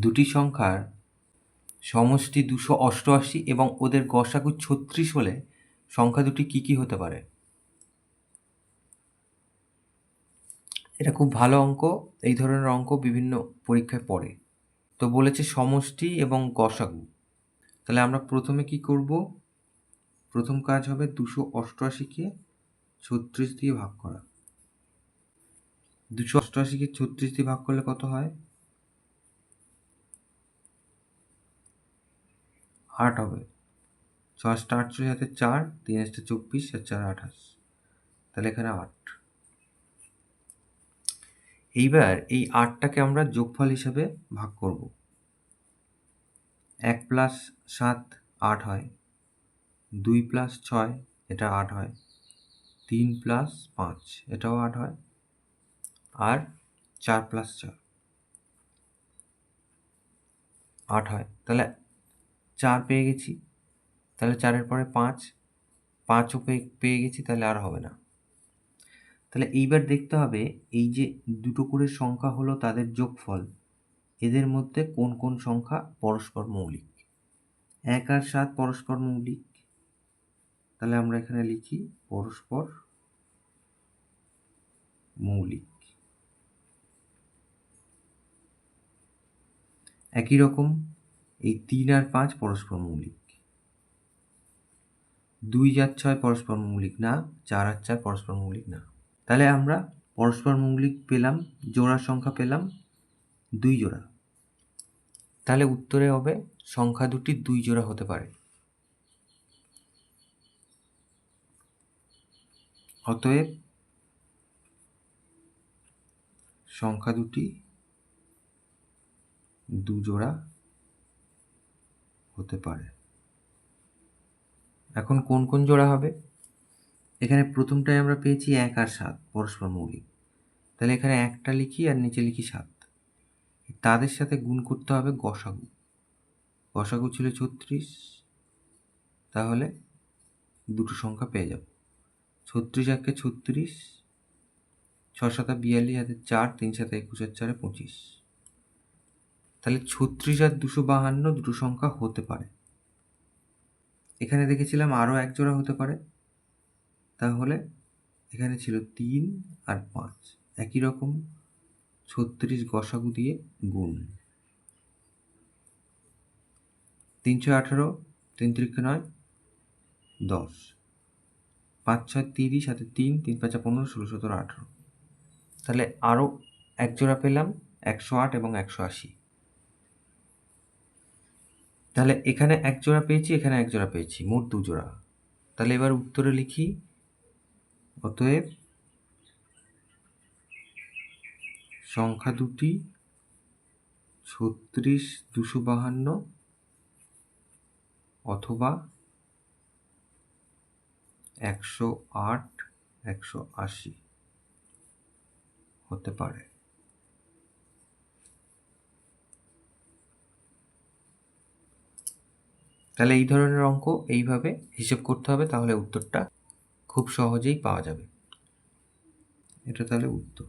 দুটি সংখ্যার সমষ্টি 288 এবং ওদের গসাগু 36 হলে সংখ্যা দুটি কী কী হতে পারে? এটা খুব ভালো অঙ্ক। এই ধরনের অঙ্ক বিভিন্ন পরীক্ষায় পড়ে। তো বলেছে সমষ্টি এবং গসাগু। তাহলে আমরা প্রথমে কি করব? প্রথম কাজ হবে 288-কে 36 দিয়ে ভাগ করা। 288-কে 36 দিয়ে ভাগ করলে কত হয়? 8 হবে। 6 8 48, হাতে 4, 3 24 আর 4 28। তাহলে এখানে 8। এইবার এই 8টাকে আমরা যোগফল হিসাবে ভাগ করব। 1 + 7 8 হয়, 2 + 6 এটা 8 হয়, 3 + 5 এটাও 8 হয়, আর 4 + 4 8 হয়। তাহলে 4 পেয়ে গেছি। তাহলে 4-এর পরে 5, 5ও পেয়ে গেছি, তাহলে আর হবে না। তাহলে এইবার দেখতে হবে এই যে দুটো করে সংখ্যা হলো তাদের যোগফল, এদের মধ্যে কোন কোন সংখ্যা পরস্পর মৌলিক। 1 আর 7 পরস্পর মৌলিক। তাহলে আমরা এখানে লিখি পরস্পর মৌলিক। একই রকম এই 3 আর 5 পরস্পর মৌলিক। 2 আর 6 পরস্পর মৌলিক না, 4 আর 4 পরস্পর মৌলিক না। তাহলে আমরা পরস্পর মৌলিক পেলাম, জোড়ার সংখ্যা পেলাম 2 জোড়া। তাহলে উত্তরে হবে সংখ্যা দুটি 2 জোড়া হতে পারে। অতএব সংখ্যা দুটি 2 জোড়া হতে পারে। এখন কোন কোন জোড়া হবে? এখানে প্রথমটায় আমরা পেয়েছি 1 আর 7 পরস্পর মৌলিক। তাহলে এখানে 1টা লিখি আর নিচে লিখি 7। তাদের সাথে গুণ করতে হবে গসাগু। গসাগু ছিল 36, তাহলে দুটো সংখ্যা পেয়ে যাব। 36 1-কে 36, 6 7 42, হাতে 4, 3 7 21 আর 4 25। তাহলে 36 আর 252 দুটো সংখ্যা হতে পারে। এখানে দেখেছিলাম আরও এক জোড়া হতে পারে। তাহলে এখানে ছিল 3 আর 5। একই রকম 36 গসাগু দিয়ে গুণ। 318, 3 3 9, 10, 5 6 30, হাতে 3, 3 5 15, 16 17 18। তাহলে আরও এক জোড়া পেলাম 108 এবং 180। তাহলে এখানে এক জোড়া পেয়েছি, এখানে এক জোড়া পেয়েছি, মোট 2 জোড়া। তাহলে এবার উত্তরে লিখি, অতএব সংখ্যা দুটি 36 252 অথবা 108 180 হতে পারে। তাহলে এই ধরনের অঙ্ক এইভাবে হিসেব করতে হবে, তাহলে উত্তরটা খুব সহজেই পাওয়া যাবে। এটা তাহলে উত্তর।